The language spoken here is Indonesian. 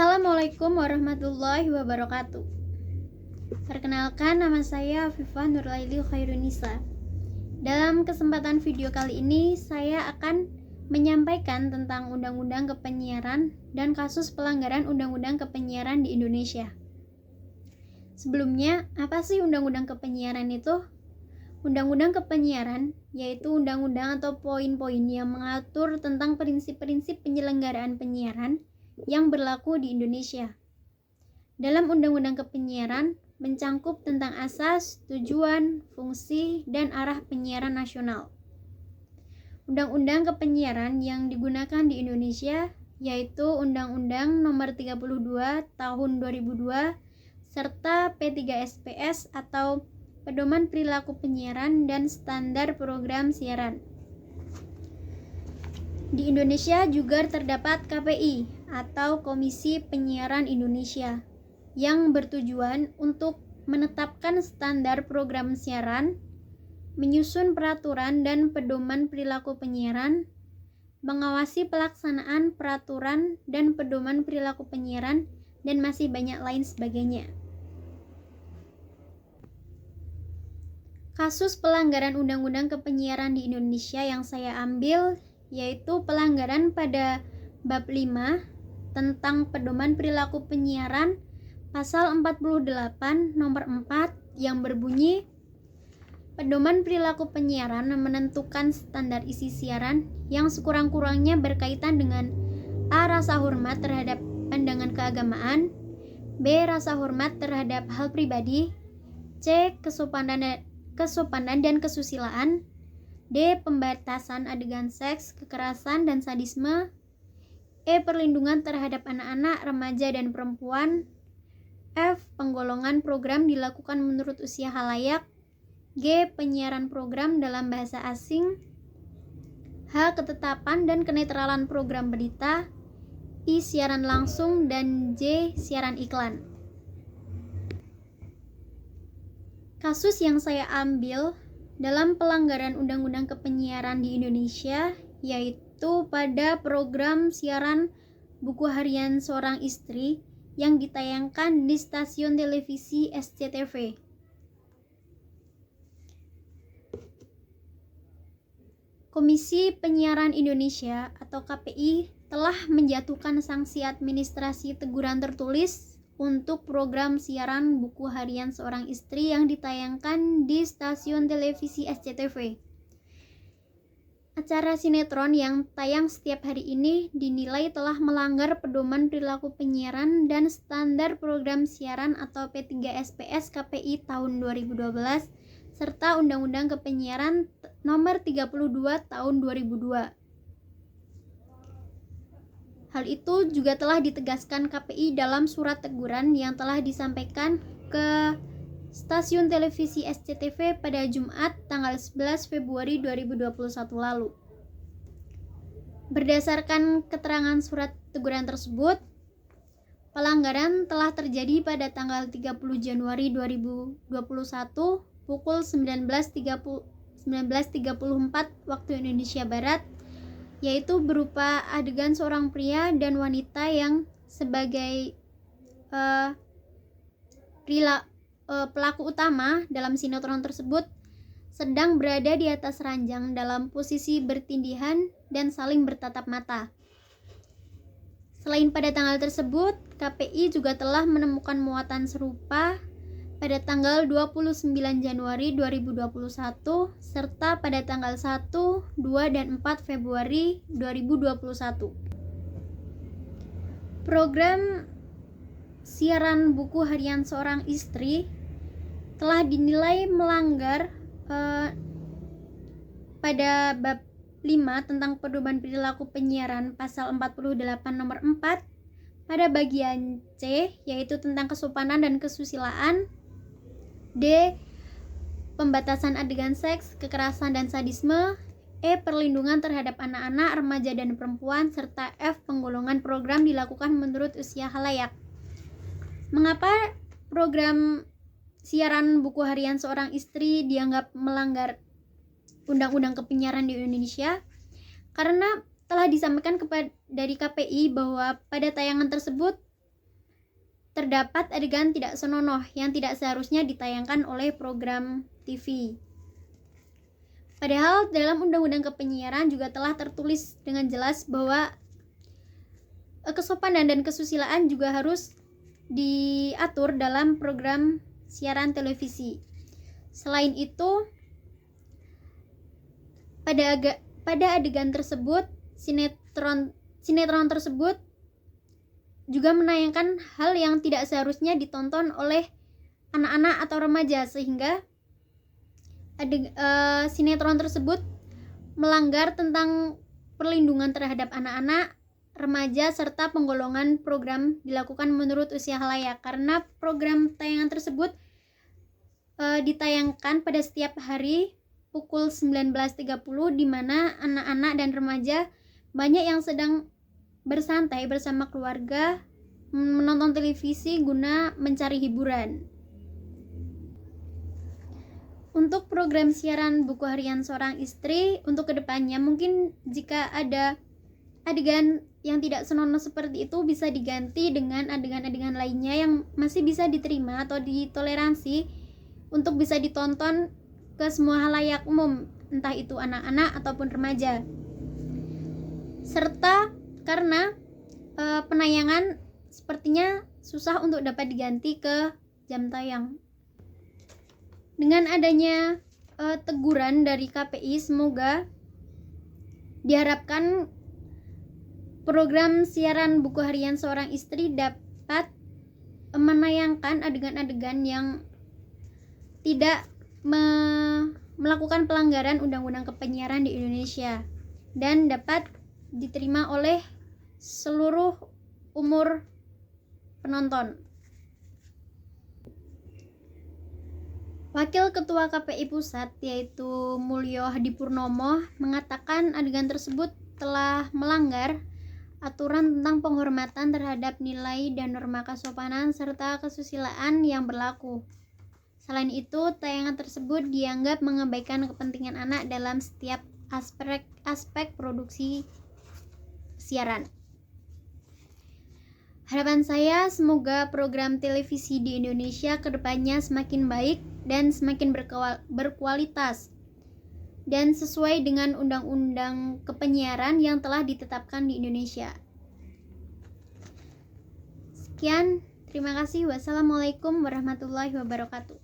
Assalamualaikum warahmatullahi wabarakatuh. Perkenalkan, nama saya Afifah Nurlaili Khairunisa. Dalam kesempatan video kali ini, saya akan menyampaikan tentang Undang-Undang Kepenyiaran dan kasus pelanggaran Undang-Undang Kepenyiaran di Indonesia. Sebelumnya, apa sih Undang-Undang Kepenyiaran itu? Undang-Undang Kepenyiaran yaitu undang-undang atau poin-poin yang mengatur tentang prinsip-prinsip penyelenggaraan penyiaran yang berlaku di Indonesia. Dalam Undang-Undang Kepenyiaran mencangkup tentang asas, tujuan, fungsi, dan arah penyiaran nasional. Undang-Undang Kepenyiaran yang digunakan di Indonesia yaitu Undang-Undang Nomor 32 Tahun 2002 serta P3SPS atau Pedoman Perilaku Penyiaran dan Standar Program Siaran. Di Indonesia juga terdapat KPI atau Komisi Penyiaran Indonesia yang bertujuan untuk menetapkan standar program siaran, menyusun peraturan dan pedoman perilaku penyiaran, mengawasi pelaksanaan peraturan dan pedoman perilaku penyiaran, dan masih banyak lain sebagainya. Kasus pelanggaran Undang-Undang Kepenyiaran di Indonesia yang saya ambil yaitu pelanggaran pada bab 5 tentang pedoman perilaku penyiaran pasal 48 nomor 4 yang berbunyi pedoman perilaku penyiaran menentukan standar isi siaran yang sekurang-kurangnya berkaitan dengan A. Rasa hormat terhadap pandangan keagamaan, B. Rasa hormat terhadap hal pribadi, C. Kesopanan dan kesusilaan, D. Pembatasan adegan seks, kekerasan, dan sadisme, E. Perlindungan terhadap anak-anak, remaja, dan perempuan, F. Penggolongan program dilakukan menurut usia khalayak, G. Penyiaran program dalam bahasa asing, H. Ketetapan dan kenetralan program berita, I. Siaran langsung, dan J. Siaran iklan. Kasus yang saya ambil dalam pelanggaran Undang-Undang Kepenyiaran di Indonesia yaitu pada program siaran Buku Harian Seorang Istri yang ditayangkan di stasiun televisi SCTV. Komisi Penyiaran Indonesia atau KPI telah menjatuhkan sanksi administrasi teguran tertulis untuk program siaran Buku Harian Seorang Istri yang ditayangkan di stasiun televisi SCTV. Acara sinetron yang tayang setiap hari ini dinilai telah melanggar pedoman perilaku penyiaran dan standar program siaran atau P3SPS KPI tahun 2012 serta Undang-Undang Kepenyiaran Nomor 32 Tahun 2002. Hal itu juga telah ditegaskan KPI dalam surat teguran yang telah disampaikan ke stasiun televisi SCTV pada Jumat tanggal 11 Februari 2021 lalu. Berdasarkan keterangan surat teguran tersebut, pelanggaran telah terjadi pada tanggal 30 Januari 2021 pukul 19.34 waktu Indonesia Barat, yaitu berupa adegan seorang pria dan wanita yang sebagai pelaku utama dalam sinetron tersebut sedang berada di atas ranjang dalam posisi bertindihan dan saling bertatap mata. Selain pada tanggal tersebut, KPI juga telah menemukan muatan serupa pada tanggal 29 Januari 2021 serta pada tanggal 1, 2, dan 4 Februari 2021. Program siaran Buku Harian Seorang Istri telah dinilai melanggar pada bab 5 tentang pedoman perilaku penyiaran pasal 48 nomor 4 pada bagian C yaitu tentang kesopanan dan kesusilaan, D. Pembatasan adegan seks, kekerasan, dan sadisme, E. Perlindungan terhadap anak-anak, remaja, dan perempuan, serta F. Penggolongan program dilakukan menurut usia khalayak. Mengapa program siaran Buku Harian Seorang Istri dianggap melanggar Undang-Undang Kepenyiaran di Indonesia? Karena telah disampaikan dari KPI bahwa pada tayangan tersebut terdapat adegan tidak senonoh yang tidak seharusnya ditayangkan oleh program TV. Padahal dalam Undang-Undang Kepenyiaran juga telah tertulis dengan jelas bahwa kesopanan dan kesusilaan juga harus diatur dalam program siaran televisi. Selain itu, pada adegan tersebut, sinetron tersebut juga menayangkan hal yang tidak seharusnya ditonton oleh anak-anak atau remaja, sehingga sinetron tersebut melanggar tentang perlindungan terhadap anak-anak, remaja, serta penggolongan program dilakukan menurut usia layak, karena program tayangan tersebut ditayangkan pada setiap hari pukul 19.30, di mana anak-anak dan remaja banyak yang sedang bersantai bersama keluarga menonton televisi guna mencari hiburan. Untuk program siaran buku harian seorang istri untuk kedepannya, mungkin jika ada adegan yang tidak senonoh seperti itu bisa diganti dengan adegan-adegan lainnya yang masih bisa diterima atau ditoleransi untuk bisa ditonton ke semua halayak umum, entah itu anak-anak ataupun remaja. Serta karena penayangan sepertinya susah untuk dapat diganti ke jam tayang. Dengan adanya teguran dari KPI, semoga diharapkan program siaran buku harian seorang istri dapat menayangkan adegan-adegan yang tidak melakukan pelanggaran Undang-Undang Kepenyiaran di Indonesia dan dapat diterima oleh seluruh umur penonton. Wakil Ketua KPI Pusat yaitu Mulyo Hadipurnomo mengatakan adegan tersebut telah melanggar aturan tentang penghormatan terhadap nilai dan norma kesopanan serta kesusilaan yang berlaku. Selain itu, tayangan tersebut dianggap mengabaikan kepentingan anak dalam setiap aspek produksi siaran. Harapan saya semoga program televisi di Indonesia kedepannya semakin baik dan semakin berkualitas dan sesuai dengan Undang-Undang Kepenyiaran yang telah ditetapkan di Indonesia. Sekian, terima kasih. Wassalamualaikum warahmatullahi wabarakatuh.